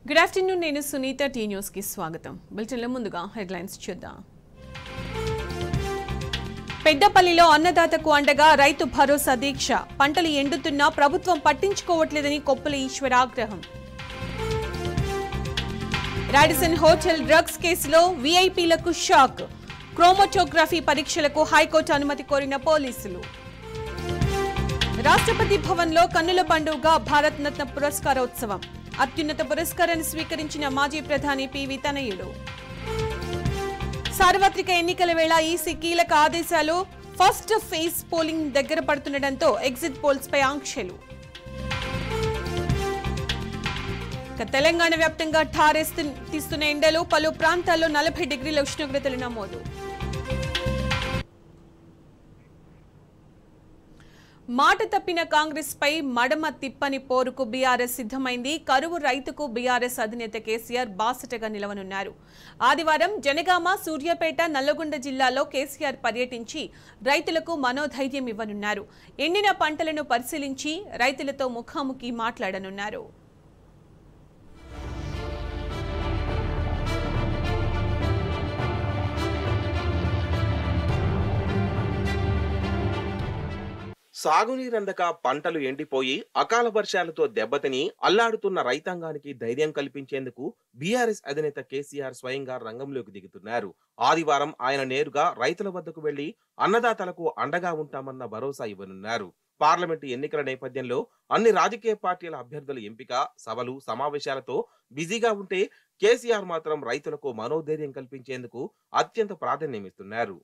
Good afternoon, నేను Sunitha. Tea news కి స్వాగతం. బులెటిన్లో ముందుగా హెడ్లైన్స్ చూద్దాం. పెద్దపల్లిలో అన్నదాతకు అండగా రైతు భరోసా దీక్ష. పంటలు ఎండుతున్నా ప్రభుత్వం పట్టించుకోవట్లేదని కొప్పుల ఈశ్వర్ ఆగ్రహం. రాడిసన్ హోటల్ డ్రగ్స్ కేసులో వీఐపీలకు షాక్. క్రోమటోగ్రఫీ పరీక్షలకు హైకోర్టు అనుమతి కోరిన పోలీసులు. రాష్ట్రపతి భవన్లో కన్నుల పండుగ భారత్ రత్న పురస్కారోత్సవం. అత్యున్నత పురస్కారాన్ని స్వీకరించిన మాజీ ప్రధాని పివి తనయుడు. సార్వత్రిక ఎన్నికల వేళ ఈసీ కీలక ఆదేశాలు. ఫస్ట్ ఫేజ్ పోలింగ్ దగ్గర పడుతుండటంతో ఎగ్జిట్ పోల్స్ పై ఆంక్షలు. తెలంగాణ వ్యాప్తంగా తీస్తున్న ఎండలు. పలు ప్రాంతాల్లో 40 డిగ్రీల ఉష్ణోగ్రతలు నమోదు. మాట తప్పిన కాంగ్రెస్ పై మడమ తిప్పని పోరుకు బీఆర్ఎస్ సిద్ధమైంది. కరువు రైతుకు బీఆర్ఎస్ అధినేత కేసీఆర్ బాసటగా నిలవనున్నారు. ఆదివారం జనగామ, సూర్యాపేట, నల్లగొండ జిల్లాలో కేసీఆర్ పర్యటించి రైతులకు మనోధైర్యం ఇవ్వనున్నారు. ఎండిన పంటలను పరిశీలించి రైతులతో ముఖాముఖి మాట్లాడనున్నారు. సాగునీరందక పంటలు ఎండిపోయి అకాల వర్షాలతో దెబ్బతిని అల్లాడుతున్న రైతాంగానికి ధైర్యం కల్పించేందుకు బీఆర్ఎస్ అధినేత కేసీఆర్ స్వయంగా రంగంలోకి దిగుతున్నారు. ఆదివారం ఆయన నేరుగా రైతుల వద్దకు వెళ్లి అన్నదాతలకు అండగా ఉంటామన్న భరోసా ఇవ్వనున్నారు. పార్లమెంటు ఎన్నికల నేపథ్యంలో అన్ని రాజకీయ పార్టీల అభ్యర్థుల ఎంపిక, సభలు, సమావేశాలతో బిజీగా ఉంటే కేసీఆర్ మాత్రం రైతులకు మనోధైర్యం కల్పించేందుకు అత్యంత ప్రాధాన్యమిస్తున్నారు.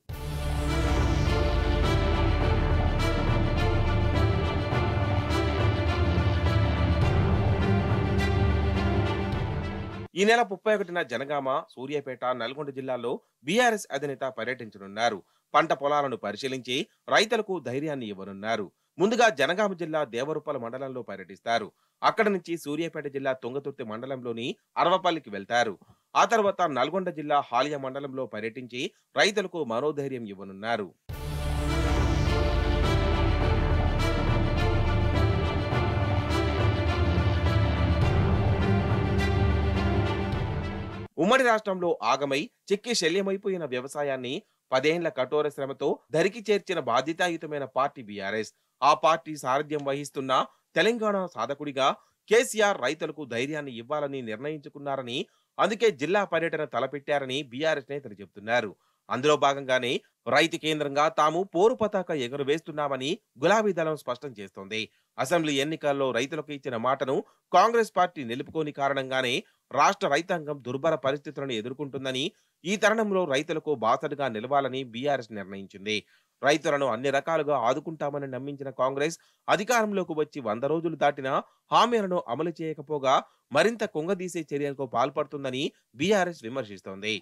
ఈ నెల 31న జనగామ, సూర్యాపేట, నల్గొండ జిల్లాల్లో బీఆర్ఎస్ అధినేత పర్యటించనున్నారు. పంట పొలాలను పరిశీలించి రైతులకు ధైర్యాన్ని ఇవ్వనున్నారు. ముందుగా జనగామ జిల్లా దేవరుప్పల మండలంలో పర్యటిస్తారు. అక్కడ నుంచి సూర్యాపేట జిల్లా తుంగతుర్తి మండలంలోని అరవపల్లికి వెళ్తారు. ఆ తర్వాత నల్గొండ జిల్లా హాలియా మండలంలో పర్యటించి రైతులకు మనోధైర్యం ఇవ్వనున్నారు. ఉమ్మడి రాష్ట్రంలో ఆగమై చిక్కి శల్యమైపోయిన వ్యవసాయాన్ని 10 ఏళ్ల కఠోర శ్రమతో ధరికి చేర్చిన బాధ్యతాయుతమైన పార్టీ బీఆర్ఎస్. ఆ పార్టీ సారథ్యం వహిస్తున్న తెలంగాణ సాధకుడిగా కేసీఆర్ రైతులకు ధైర్యాన్ని ఇవ్వాలని నిర్ణయించుకున్నారని, అందుకే జిల్లా పర్యటన తలపెట్టారని బీఆర్ఎస్ నేతలు చెబుతున్నారు. అందులో భాగంగానే రైతు కేంద్రంగా తాము పోరు పతాక ఎగురవేస్తున్నామని గులాబీ దళం స్పష్టం చేస్తోంది. అసెంబ్లీ ఎన్నికల్లో రైతులకు ఇచ్చిన మాటను కాంగ్రెస్ పార్టీ నిలుపుకోని కారణంగానే రాష్ట్ర రైతాంగం దుర్భర పరిస్థితులను ఎదుర్కొంటుందని, ఈ తరుణంలో రైతులకు బాసటగా నిలవాలని బీఆర్ఎస్ నిర్ణయించింది. రైతులను అన్ని రకాలుగా ఆదుకుంటామని నమ్మించిన కాంగ్రెస్ అధికారంలోకి వచ్చి 100 రోజులు దాటినా హామీలను అమలు చేయకపోగా మరింత కుంగదీసే చర్యలకు పాల్పడుతుందని బీఆర్ఎస్ విమర్శిస్తోంది.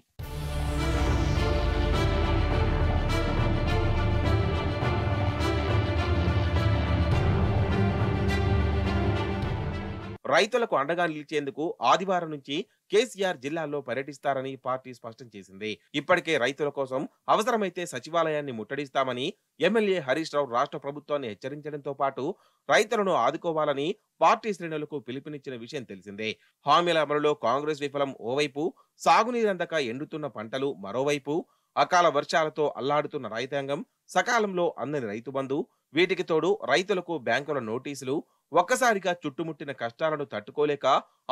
రైతులకు అండగా నిలిచేందుకు ఆదివారం నుంచి కేసీఆర్ జిల్లాల్లో పర్యటిస్తారని పార్టీ స్పష్టం చేసింది. ఇప్పటికే రైతుల కోసం అవసరమైతే సచివాలయాన్ని ముట్టడిస్తామని ఎమ్మెల్యే హరీష్ రావు రాష్ట్ర ప్రభుత్వాన్ని హెచ్చరించడంతో పాటు రైతులను ఆదుకోవాలని పార్టీ శ్రేణులకు పిలుపునిచ్చిన విషయం తెలిసిందే. హామీల అమలులో కాంగ్రెస్ విఫలం ఓవైపు, సాగునీరందక ఎండుతున్న పంటలు మరోవైపు, అకాల వర్షాలతో అల్లాడుతున్న రైతాంగం, సకాలంలో అందని రైతు బంధు, వీటికి తోడు రైతులకు బ్యాంకుల నోటీసులు, ఒక్కసారిగా చుట్టుముట్టిన కష్టాలను తట్టుకోలేక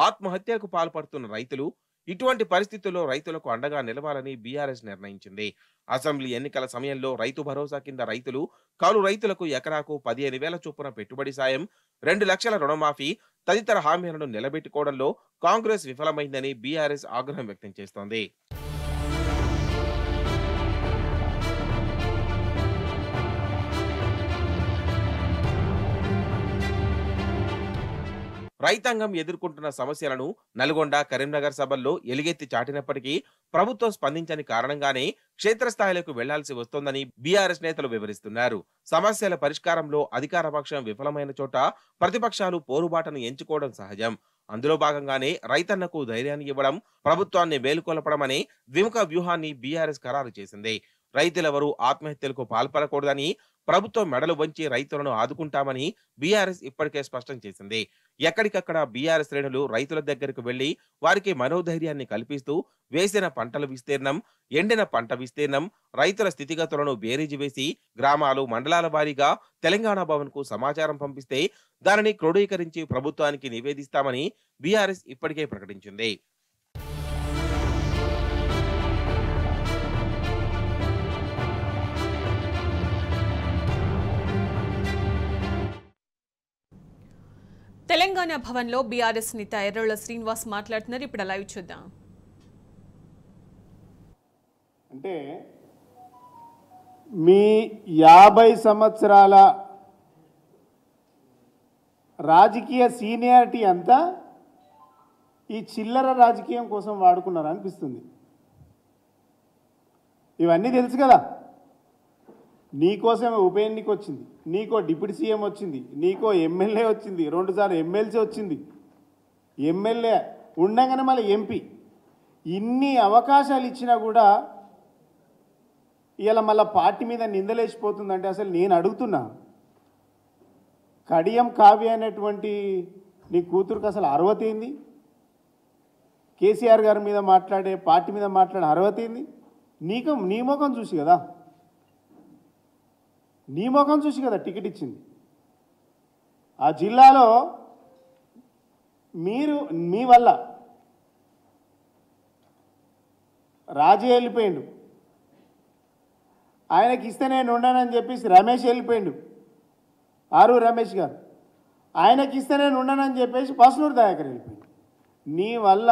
ఆత్మహత్యలకు పాల్పడుతున్న రైతులు, ఇటువంటి పరిస్థితుల్లో రైతులకు అండగా నిలవాలని బీఆర్ఎస్ నిర్ణయించింది. అసెంబ్లీ ఎన్నికల సమయంలో రైతు భరోసా కింద రైతులు, కౌలు రైతులకు ఎకరాకు 15,000 చొప్పున పెట్టుబడి సాయం, 2 లక్షల రుణమాఫీ తదితర హామీలను నిలబెట్టుకోవడంలో కాంగ్రెస్ విఫలమైందని బీఆర్ఎస్ ఆగ్రహం వ్యక్తం చేస్తోంది. రైతాంగం ఎదుర్కొంటున్న సమస్యలను నల్గొండ, కరీంనగర్ సభల్లో ఎలుగెత్తి చాటినప్పటికీ ప్రభుత్వం స్పందించని కారణంగానే క్షేత్రస్థాయిలకు వెళ్లాల్సి వస్తోందని బీఆర్ఎస్ నేతలు వివరిస్తున్నారు. సమస్యల పరిష్కారంలో అధికార పక్షం విఫలమైన చోట ప్రతిపక్షాలు పోరుబాటను ఎంచుకోవడం సహజం. అందులో భాగంగానే రైతన్నకు ధైర్యాన్ని ఇవ్వడం, ప్రభుత్వాన్ని మేలుకొలపడం అనే ద్విముఖ వ్యూహాన్ని బీఆర్ఎస్ ఖరారు చేసింది. రైతులెవరూ ఆత్మహత్యలకు పాల్పడకూడదని, ప్రభుత్వం మెడలు వంచి రైతులను ఆదుకుంటామని బీఆర్ఎస్ ఇప్పటికే స్పష్టం చేసింది. ఎక్కడికక్కడ బీఆర్ఎస్ శ్రేణులు రైతుల దగ్గరకు వెళ్లి వారికి మనోధైర్యాన్ని కల్పిస్తూ వేసిన పంటల విస్తీర్ణం, ఎండిన పంట విస్తీర్ణం, రైతుల స్థితిగతులను బేరీజు వేసి గ్రామాలు, మండలాల వారీగా తెలంగాణ భవన్కు సమాచారం పంపిస్తే దానిని క్రోడీకరించి ప్రభుత్వానికి నివేదిస్తామని బీఆర్ఎస్ ఇప్పటికే ప్రకటించింది. తెలంగాణ భవన్లో బీఆర్ఎస్ నేత ఎర్రోళ్ల శ్రీనివాస్ మాట్లాడుతున్నారు. ఇప్పుడు లైవ్ చూద్దాం. అంటే మీ 50 సంవత్సరాల రాజకీయ సీనియారిటీ అంతా ఈ చిల్లర రాజకీయం కోసం వాడుకున్నారు అనిపిస్తుంది. ఇవన్నీ తెలుసు కదా. నీకోసమే ఉప ఎన్నిక వచ్చింది, నీకో డిప్యూటీ సీఎం వచ్చింది, నీకో ఎమ్మెల్యే వచ్చింది, 2 సార్లు ఎమ్మెల్సీ వచ్చింది, ఎమ్మెల్యే ఉండగానే మళ్ళీ ఎంపీ. ఇన్ని అవకాశాలు ఇచ్చినా కూడా ఇలా మళ్ళీ పార్టీ మీద నిందలేసిపోతుందంటే అసలు నేను అడుగుతున్నా, కడియం కావ్య అనేటువంటి నీ కూతురుకి అసలు అర్హత ఏంది? కేసీఆర్ గారి మీద మాట్లాడే, పార్టీ మీద మాట్లాడే అర్హత ఏంది? నీ ముఖం చూసి కదా, నీ ముఖం చూసి కదా టికెట్ ఇచ్చింది. ఆ జిల్లాలో మీ వల్ల రాజీ వెళ్ళిపోయిండు, ఆయనకి ఇస్తే నేను ఉండనని చెప్పేసి రమేష్ వెళ్ళిపోయిండు, ఆరు రమేష్ గారు. ఆయనకి ఇస్తే నేను ఉండనని చెప్పేసి పసునూరు దయాకర్ వెళ్ళిపోయిండు. నీ వల్ల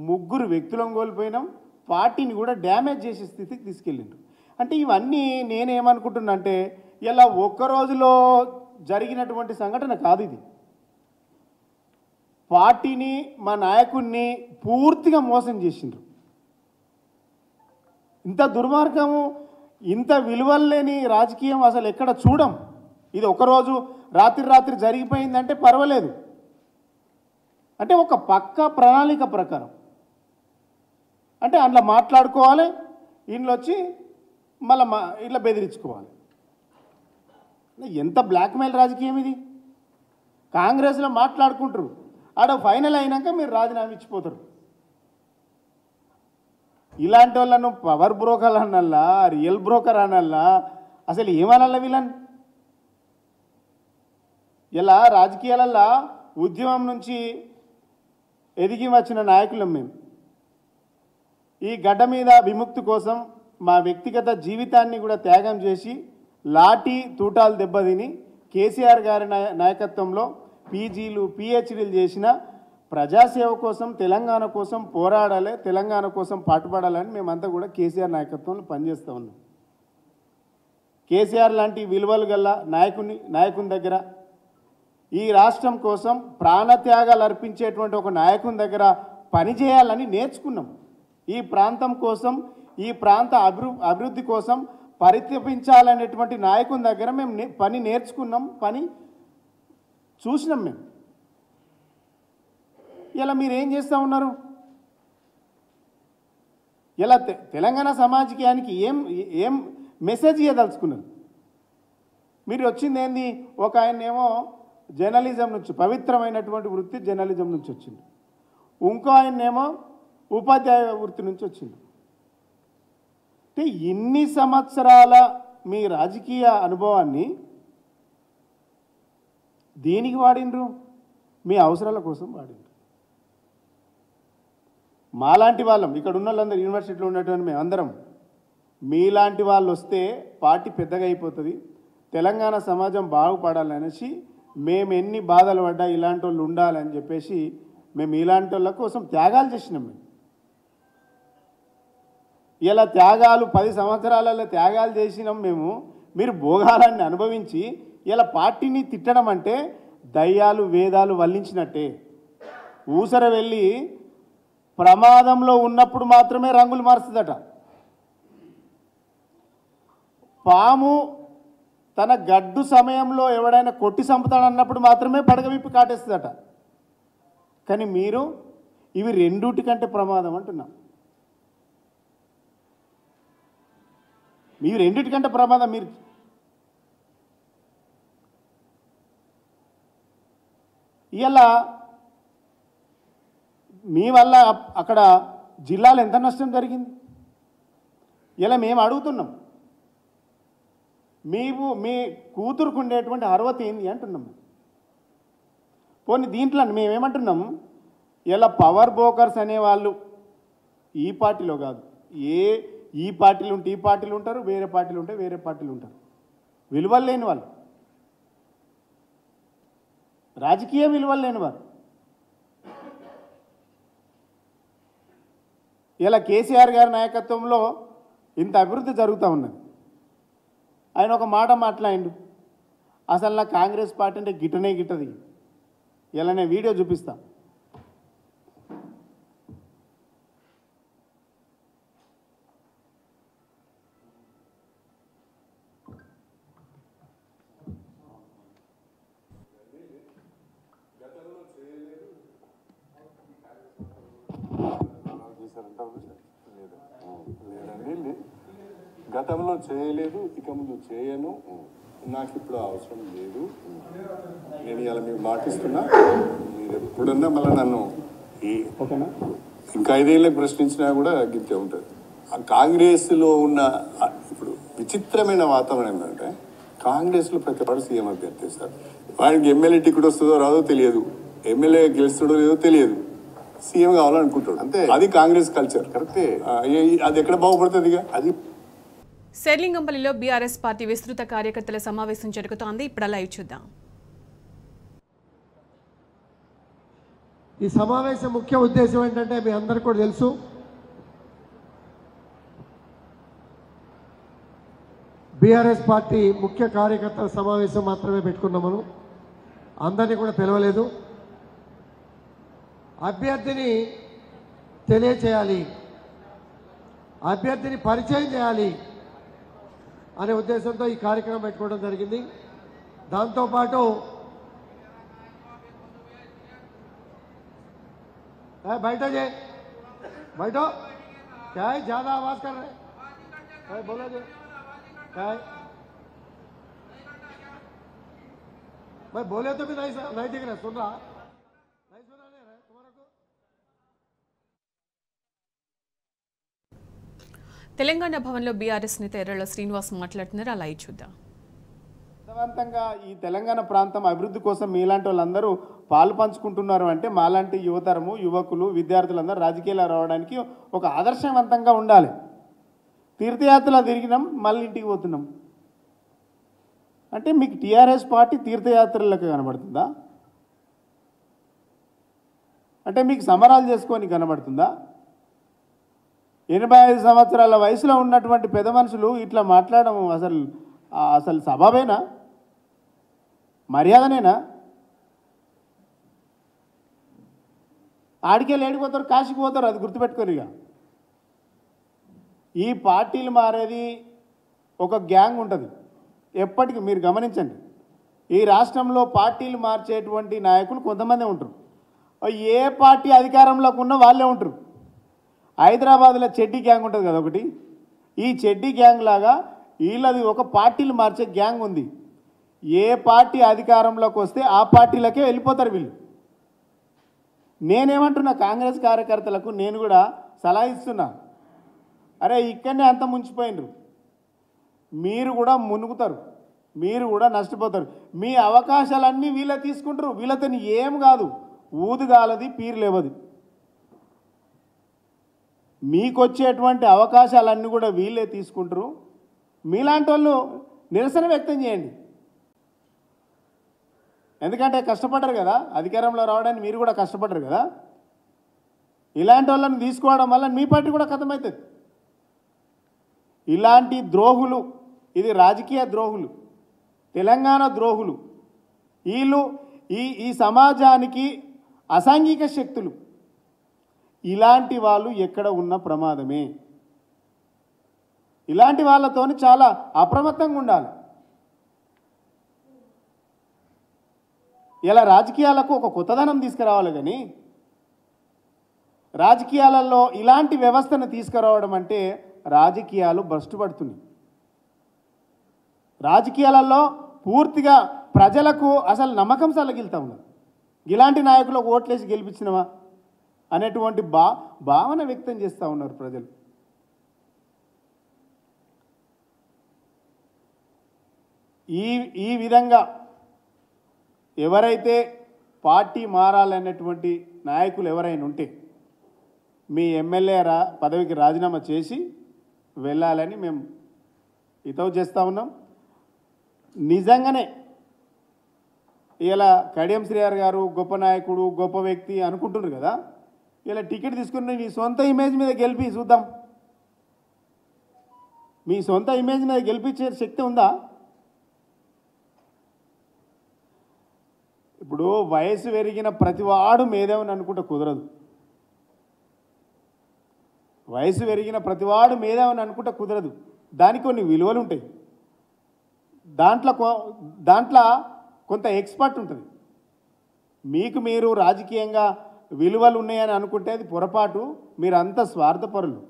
3 వ్యక్తులను కోల్పోయినాం, పార్టీని కూడా డ్యామేజ్ చేసే స్థితికి తీసుకెళ్ళిండు. అంటే ఇవన్నీ నేనేమనుకుంటున్నా అంటే ఇలా ఒక్కరోజులో జరిగినటువంటి సంఘటన కాదు ఇది. పార్టీని, మా నాయకుడిని పూర్తిగా మోసం చేసిండ్రు. ఇంత దుర్మార్గము, ఇంత విలువలు లేని రాజకీయం అసలు ఎక్కడ చూడం. ఇది ఒకరోజు రాత్రి జరిగిపోయిందంటే పర్వాలేదు, అంటే ఒక పక్క ప్రణాళిక ప్రకారం అంటే అందులో మాట్లాడుకోవాలి, ఇంట్లో వచ్చి మళ్ళీ ఇట్లా బెదిరించుకోవాలి. ఎంత బ్లాక్మెయిల్ రాజకీయం ఇది. కాంగ్రెస్లో మాట్లాడుకుంటారు, ఆడ ఫైనల్ అయినాక మీరు రాజీనామా ఇచ్చిపోతారు. ఇలాంటి వాళ్ళను పవర్ బ్రోకర్ అనల్లా, రియల్ బ్రోకర్ అనల్లా, అసలు ఏమనల్లా వీళ్ళని? ఇలా రాజకీయాలల్లో ఉద్యమం నుంచి ఎదిగి వచ్చిన నాయకులం మేము. ఈ గడ్డ మీద విముక్తి కోసం మా వ్యక్తిగత జీవితాన్ని కూడా త్యాగం చేసి లాఠీ తూటాలు దెబ్బతిని కేసీఆర్ గారి నాయకత్వంలో పీజీలు, పిహెచ్డీలు చేసిన ప్రజాసేవ కోసం, తెలంగాణ కోసం పోరాడాలి, తెలంగాణ కోసం పాటుపడాలని మేమంతా కూడా కేసీఆర్ నాయకత్వంలో పనిచేస్తూ ఉన్నాం. కేసీఆర్ లాంటి విలువలు గల నాయకుని దగ్గర, ఈ రాష్ట్రం కోసం ప్రాణత్యాగాలు అర్పించేటువంటి ఒక నాయకుని దగ్గర పనిచేయాలని నేర్చుకున్నాం. ఈ ప్రాంతం కోసం, ఈ ప్రాంత అభివృద్ధి కోసం పరితపించాలనేటువంటి నాయకుని దగ్గర మేము పని నేర్చుకున్నాం, పని చూసినాం మేము. ఇలా మీరు ఏం చేస్తూ ఉన్నారు? ఇలా తెలంగాణ సమాజానికి ఏం మెసేజ్ ఇవ్వదలుచుకున్నారు? మీరు వచ్చింది ఏంది? ఒక ఆయనేమో జర్నలిజం నుంచి, పవిత్రమైనటువంటి వృత్తి జర్నలిజం నుంచి వచ్చింది, ఇంకో ఆయనేమో ఉపాధ్యాయ వృత్తి నుంచి వచ్చింది. అంటే ఇన్ని సంవత్సరాల మీ రాజకీయ అనుభవాన్ని దేనికి వాడిండ్రు? మీ అవసరాల కోసం వాడిండ్రు. మాలాంటి వాళ్ళం, ఇక్కడ ఉన్న వాళ్ళందరూ, యూనివర్సిటీలో ఉన్నటువంటి మేమందరం, మీలాంటి వాళ్ళు వస్తే పార్టీ పెద్దగా అయిపోతుంది, తెలంగాణ సమాజం బాగుపడాలనేసి మేము ఎన్ని బాధలు పడ్డా ఇలాంటి వాళ్ళు ఉండాలని చెప్పేసి మేము ఇలాంటి వాళ్ళ కోసం త్యాగాలు చేసినాం. మేము ఇలా త్యాగాలు 10 సంవత్సరాలలో త్యాగాలు చేసినాం మేము. మీరు భోగాలన్నీ అనుభవించి ఇలా పార్టీని తిట్టడం అంటే దయ్యాలు వేదాలు వల్లించినట్టే. ఊసర వెళ్ళి ప్రమాదంలో ఉన్నప్పుడు మాత్రమే రంగులు మారుస్తుందట. పాము తన గడ్డు సమయంలో ఎవడైనా కొట్టి చంపుతాడన్నప్పుడు మాత్రమే పడగ విప్పి కాటేస్తుందట. కానీ మీరు ఇవి రెండుటికంటే ప్రమాదం అంటున్నాం. మీరు రెండిటికంటే ప్రమాదం. మీరు ఇలా మీ వల్ల అక్కడ జిల్లాలో ఎంత నష్టం జరిగింది? ఇలా మేము అడుగుతున్నాం, మీ కూతురుకు ఉండేటువంటి అర్హత ఏంది అంటున్నాం. పోనీ దీంట్లో మేమేమంటున్నాం, ఇలా పవర్ బ్రోకర్స్ అనేవాళ్ళు ఈ పార్టీలో కాదు, ఈ పార్టీలు ఉంటే ఈ పార్టీలు ఉంటారు, వేరే పార్టీలు ఉంటే వేరే పార్టీలు ఉంటారు. విలువలు లేని వాళ్ళు, రాజకీయ విలువలు లేని వారు. ఇలా కేసీఆర్ గారి నాయకత్వంలో ఇంత అభివృద్ధి జరుగుతూ ఉన్నది. ఆయన ఒక మాట మాట్లాడిండు, అసలు నా కాంగ్రెస్ పార్టీ అంటే గిట్టనే గిట్టది. ఇలా నేను వీడియో చూపిస్తా. గతంలో చేయలేదు, ఇక ముందు చేయను, నాకు ఇప్పుడు అవసరం లేదు. నేను ఇలా మీకు మాటిస్తున్నా, మీరు ఎప్పుడన్నా మళ్ళీ నన్ను ఓకేనా ఇంకా 5 ఏళ్ళకి ప్రశ్నించినా కూడా గిట్టే ఉంటుంది. ఆ కాంగ్రెస్లో ఉన్న ఇప్పుడు విచిత్రమైన వాతావరణం ఏంటంటే, కాంగ్రెస్లో ప్రతి వాడు సీఎం అభ్యర్థి సార్. వాడికి ఎమ్మెల్యే టికెట్ వస్తుందో రాదో తెలియదు, ఎమ్మెల్యే గెలుస్తాడో లేదో తెలియదు, సీఎం కావాలనుకుంటాడు. అంతే, అది కాంగ్రెస్ కల్చర్. కరెక్టే. అది ఎక్కడ బాగుపడుతుంది? అది శేర్లింగంపల్లిలో బీఆర్ఎస్ పార్టీ విస్తృత కార్యకర్తల సమావేశం జరుగుతోంది. ఇప్పుడు లైవ్ చూద్దాం. ఈ సమావేశం ముఖ్య ఉద్దేశం ఏంటంటే మీ అందరికీ కూడా తెలుసు, బీఆర్ఎస్ పార్టీ ముఖ్య కార్యకర్తల సమావేశం మాత్రమే పెట్టుకున్నాము, అందరినీ కూడా పిలవలేదు. అభ్యర్థిని తెలియచేయాలి, అభ్యర్థిని పరిచయం చేయాలి అనే ఉద్దేశంతో ఈ కార్యక్రమం పెట్టుకోవడం జరిగింది. దాంతోపాటు बैठो जी, बैठो। क्या है, ज्यादा आवाज कर रहे? बोलो जी, क्या है? मैं बोले तो भी नहीं दिख रहा, सुन रहा नहीं, सुना नहीं रहा तुम्हारा को। తెలంగాణ భవన్లో బీఆర్ఎస్ నేత ఎర్రల శ్రీనివాస్ మాట్లాడుతున్నారు. అలా చూద్దాం. అర్థవంతంగా ఈ తెలంగాణ ప్రాంతం అభివృద్ధి కోసం మీలాంటి వాళ్ళందరూ పాలు పంచుకుంటున్నారు అంటే, మాలాంటి యువతరము, యువకులు, విద్యార్థులందరూ రాజకీయాలు రావడానికి ఒక ఆదర్శవంతంగా ఉండాలి. తీర్థయాత్రలు తిరిగినాం, మళ్ళీ ఇంటికి పోతున్నాం అంటే మీకు టీఆర్ఎస్ పార్టీ తీర్థయాత్రలకు కనబడుతుందా? అంటే మీకు సమరాలు చేసుకొని కనబడుతుందా? 85 సంవత్సరాల వయసులో ఉన్నటువంటి పెద్ద మనుషులు ఇట్లా మాట్లాడడం అసలు సబబేనా? మర్యాదనేనా? ఆడికెళ్ళి ఏడిపోతారు, కాశీకి పోతారు, అది గుర్తుపెట్టుకోరు. ఇక ఈ పార్టీలు మారేది ఒక గ్యాంగ్ ఉంటుంది ఎప్పటికీ. మీరు గమనించండి, ఈ రాష్ట్రంలో పార్టీలు మార్చేటువంటి నాయకులు కొంతమంది ఉంటారు. ఏ పార్టీ అధికారంలోకి ఉన్నా వాళ్ళే ఉంటారు. హైదరాబాద్లో చెడ్డీ గ్యాంగ్ ఉంటుంది కదా ఒకటి, ఈ చెడ్డీ గ్యాంగ్ లాగా వీళ్ళది ఒక పార్టీలు మార్చే గ్యాంగ్ ఉంది. ఏ పార్టీ అధికారంలోకి వస్తే ఆ పార్టీలకే వెళ్ళిపోతారు వీళ్ళు. నేనేమంటున్నా, కాంగ్రెస్ కార్యకర్తలకు నేను కూడా సలహా ఇస్తున్నా, అరే ఇక్కడనే అంత ముంచిపోయినరు, మీరు కూడా మునుగుతారు, మీరు కూడా నష్టపోతారు. మీ అవకాశాలన్నీ వీళ్ళే తీసుకుంటారు, వీళ్ళతో ఏం కాదు, ఊదుగాలది పీరు లేవది. మీకు వచ్చేటువంటి అవకాశాలన్నీ కూడా వీళ్ళే తీసుకుంటారు. మీలాంటి వాళ్ళు నిరసన వ్యక్తం చేయండి, ఎందుకంటే కష్టపడ్డారు కదా, అధికారంలో రావడానికి మీరు కూడా కష్టపడ్డారు కదా. ఇలాంటి వాళ్ళని తీసుకోవడం వల్ల మీ పార్టీ కూడా ఖతమవుతుంది. ఇలాంటి ద్రోహులు, ఇది రాజకీయ ద్రోహులు, తెలంగాణ ద్రోహులు, వీళ్ళు ఈ సమాజానికి అసాంఘిక శక్తులు. ఇలాంటి వాళ్ళు ఎక్కడ ఉన్న ప్రమాదమే. ఇలాంటి వాళ్ళతో చాలా అప్రమత్తంగా ఉండాలి. ఇలా రాజకీయాలకు ఒక కొత్తదనం తీసుకురావాలి, కానీ రాజకీయాలలో ఇలాంటి వ్యవస్థను తీసుకురావడం అంటే రాజకీయాలు భ్రష్టుపడుతున్నాయి. రాజకీయాలలో పూర్తిగా ప్రజలకు అసలు నమ్మకం సలగిలుతూ ఉన్నది. ఇలాంటి నాయకులకు ఓట్లేసి గెలిపించినవా అనేటువంటి భావన వ్యక్తం చేస్తూ ఉన్నారు ప్రజలు. ఈ విధంగా ఎవరైతే పార్టీ మారాలనేటువంటి నాయకులు ఎవరైనా ఉంటే మీ ఎమ్మెల్యే పదవికి రాజీనామా చేసి వెళ్ళాలని మేము హితవు చేస్తూ ఉన్నాం. నిజంగానే ఇలా కడియం శ్రీహరి గారు గొప్ప నాయకుడు గొప్ప వ్యక్తి అనుకుంటున్నారు కదా, ఇలా టికెట్ తీసుకుని నీ సొంత ఇమేజ్ మీద గెలిపి చూద్దాం. మీ సొంత ఇమేజ్ మీద గెలిపించే శక్తి ఉందా? ఇప్పుడు వయసు పెరిగిన ప్రతివాడు మేధావిని అనుకుంటే కుదరదు. వయసు పెరిగిన ప్రతివాడు మేధావిని అనుకుంటే కుదరదు. దానికి కొన్ని విలువలు ఉంటాయి. దాంట్లో కొంత ఎక్స్పర్ట్ ఉంటుంది. మీకు మీరు రాజకీయంగా విలువలు ఉన్నాయని అనుకుంటే అది పొరపాటు. మీరు అంత స్వార్థపరులు,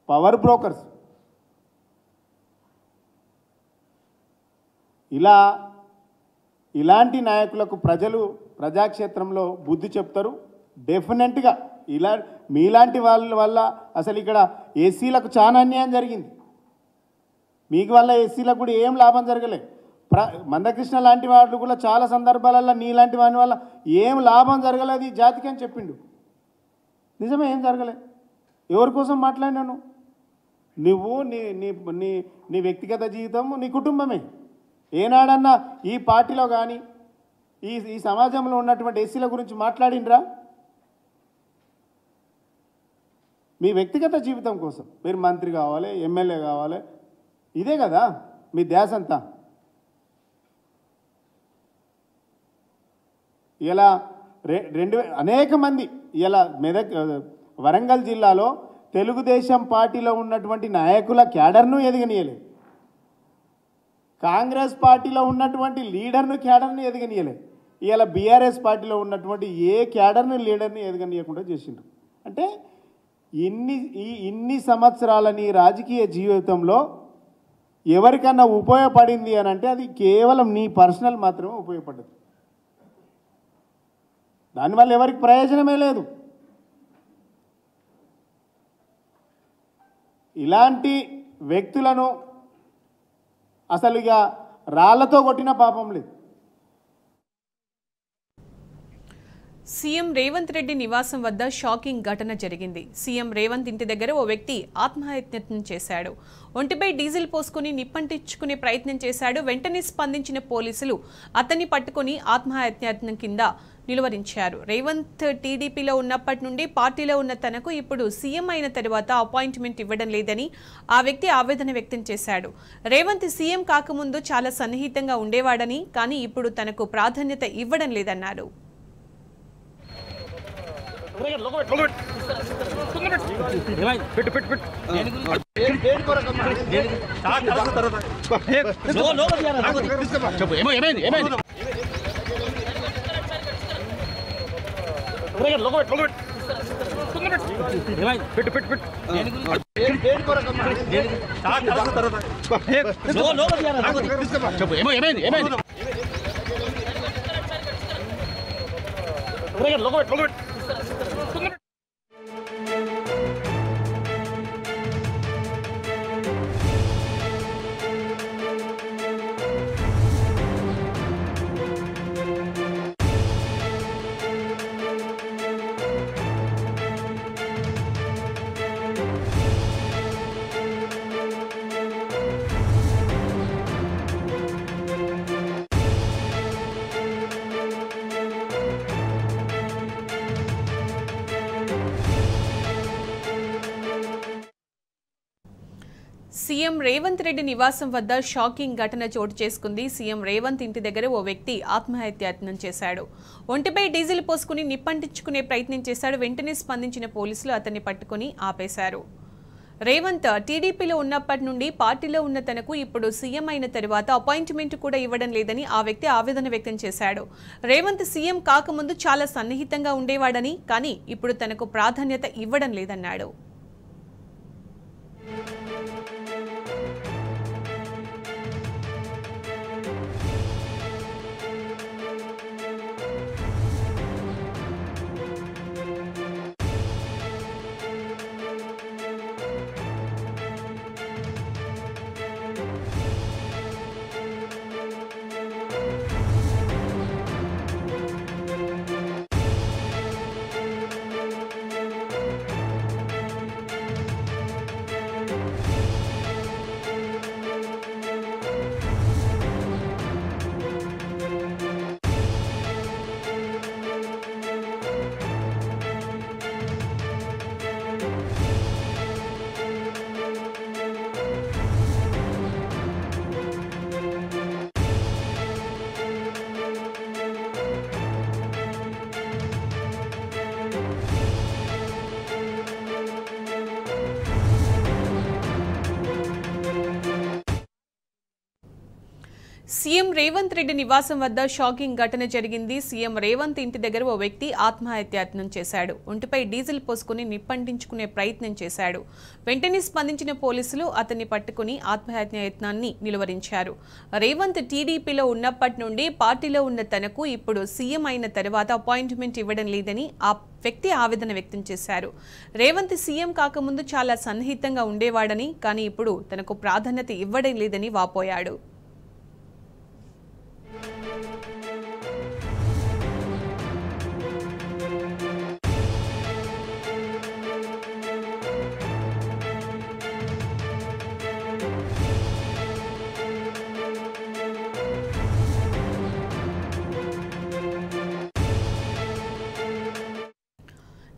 పవర్ బ్రోకర్స్. ఇలాంటి నాయకులకు ప్రజలు ప్రజాక్షేత్రంలో బుద్ధి చెప్తారు. డెఫినెట్గా మీలాంటి వాళ్ళ వల్ల అసలు ఇక్కడ ఎస్సీలకు చాలా అన్యాయం జరిగింది. మీకు వల్ల ఎస్సీలకు కూడా ఏం లాభం జరగలే. మందకృష్ణ లాంటి వాళ్ళు కూడా చాలా సందర్భాలలో నీలాంటి వాని వల్ల ఏం లాభం జరగలేదు ఈ జాతికి అని చెప్పిండు. నిజమే, ఏం జరగలే. ఎవరి కోసం మాట్లాడినాను? నువ్వు నీ వ్యక్తిగత జీవితం, నీ కుటుంబమే. ఏనాడన్నా ఈ పార్టీలో కానీ ఈ సమాజంలో ఉన్నటువంటి ఎస్సీల గురించి మాట్లాడిండ్రా? మీ వ్యక్తిగత జీవితం కోసం మీరు మంత్రి కావాలి, ఎమ్మెల్యే కావాలి, ఇదే కదా మీ ధ్యాస అంతా. ఇలా అనేక మంది ఇలా వరంగల్ జిల్లాలో తెలుగుదేశం పార్టీలో ఉన్నటువంటి నాయకుల క్యాడర్ను ఎదగనీయలేదు. కాంగ్రెస్ పార్టీలో ఉన్నటువంటి క్యాడర్ను ఎదగనీయలేదు. ఇలా బీఆర్ఎస్ పార్టీలో ఉన్నటువంటి ఏ క్యాడర్ను లీడర్ని ఎదగనీయకుండా చేసిండ్రు. అంటే ఇన్ని సంవత్సరాలని రాజకీయ జీవితంలో ఎవరికన్నా ఉపయోగపడింది అని అంటే అది కేవలం నీ పర్సనల్ మాత్రమే ఉపయోగపడ్డది. దానివల్ల ఎవరికి ప్రయోజనమే లేదు. ఇలాంటి వ్యక్తులను అసలు ఇక రాళ్లతో కొట్టిన పాపం లేదు. సీఎం రేవంత్ రెడ్డి నివాసం వద్ద షాకింగ్ ఘటన జరిగింది. సీఎం రేవంత్ ఇంటి దగ్గర ఓ వ్యక్తి ఆత్మహత్యత్నం చేశాడు. ఒంటిపై డీజిల్ పోసుకుని నిప్పంటించుకునే ప్రయత్నం చేశాడు. వెంటనే స్పందించిన పోలీసులు అతన్ని పట్టుకుని ఆత్మహత్యాయత్నం కింద నిలువరించారు. రేవంత్ టీడీపీలో ఉన్నప్పటి నుండి పార్టీలో ఉన్న తనకు ఇప్పుడు సీఎం అయిన తర్వాత అపాయింట్మెంట్ ఇవ్వడం లేదని ఆ వ్యక్తి ఆవేదన వ్యక్తం చేశాడు. రేవంత్ సీఎం కాకముందు చాలా సన్నిహితంగా ఉండేవాడని, కానీ ఇప్పుడు తనకు ప్రాధాన్యత ఇవ్వడం లేదన్నారు. సీఎం రేవంత్ రెడ్డి నివాసం వద్ద షాకింగ్ ఘటన చోటు చేసుకుంది. సీఎం రేవంత్ ఇంటి దగ్గర ఓ వ్యక్తి ఆత్మహత్యాయత్నం చేశాడు. ఒంటిపై డీజిల్ పోసుకుని నిప్పంటించుకునే ప్రయత్నం చేశాడు. వెంటనే స్పందించిన పోలీసులు అతన్ని పట్టుకుని ఆపేశారు. రేవంత్ టీడీపీలో ఉన్నప్పటి నుండి పార్టీలో ఉన్న తనకు ఇప్పుడు సీఎం అయిన తర్వాత అపాయింట్మెంట్ కూడా ఇవ్వడం లేదని ఆ వ్యక్తి ఆవేదన వ్యక్తం చేశాడు. రేవంత్ సీఎం కాకముందు చాలా సన్నిహితంగా ఉండేవాడని, కానీ ఇప్పుడు తనకు ప్రాధాన్యత ఇవ్వడం లేదన్నాడు. సీఎం రేవంత్ రెడ్డి నివాసం వద్ద షాకింగ్ ఘటన జరిగింది. సీఎం రేవంత్ ఇంటి దగ్గర ఓ వ్యక్తి ఆత్మహత్యాయత్నం చేశాడు. ఒంటిపై డీజిల్ పోసుకుని నిప్పంటించుకునే ప్రయత్నం చేశాడు. వెంటనే స్పందించిన పోలీసులు అతన్ని పట్టుకుని ఆత్మహత్యాయత్నాన్ని నిలువరించారు. రేవంత్ టీడీపీలో ఉన్నప్పటి నుండి పార్టీలో ఉన్న తనకు ఇప్పుడు సీఎం అయిన తర్వాత అపాయింట్మెంట్ ఇవ్వడం లేదని ఆ వ్యక్తి ఆవేదన వ్యక్తం చేశారు. రేవంత్ సీఎం కాకముందు చాలా సన్నిహితంగా ఉండేవాడని, కానీ ఇప్పుడు తనకు ప్రాధాన్యత ఇవ్వడం లేదని వాపోయాడు.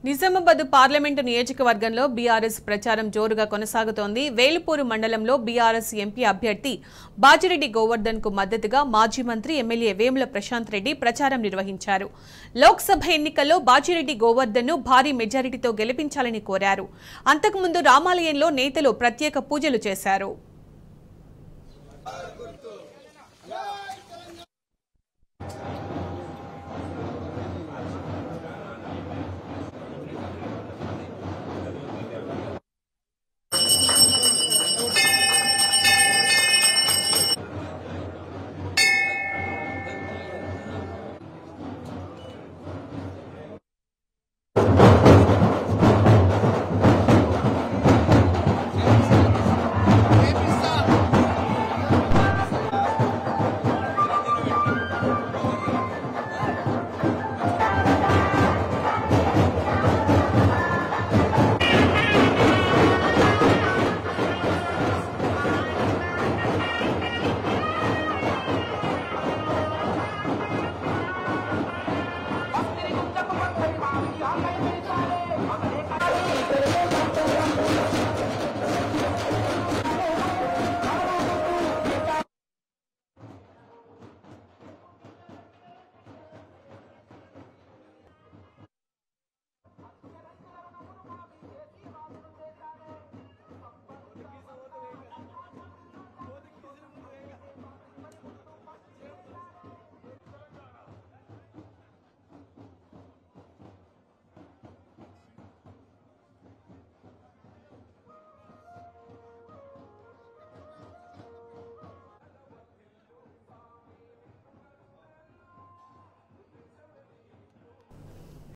నిజామాబాద్ పార్లమెంటు నియోజకవర్గంలో బీఆర్ఎస్ ప్రచారం జోరుగా కొనసాగుతోంది. వేలుపూరు మండలంలో బీఆర్ఎస్ ఎంపీ అభ్యర్థి బాజిరెడ్డి గోవర్ధన్ కు మద్దతుగా మాజీ మంత్రి ఎమ్మెల్యే వేముల ప్రశాంత్ రెడ్డి ప్రచారం నిర్వహించారు. లోక్సభ ఎన్నికల్లో బాజిరెడ్డి గోవర్ధన్ ను భారీ మెజారిటీతో గెలిపించాలని కోరారు. అంతకుముందు రామాలయంలో నేతలు ప్రత్యేక పూజలు చేశారు.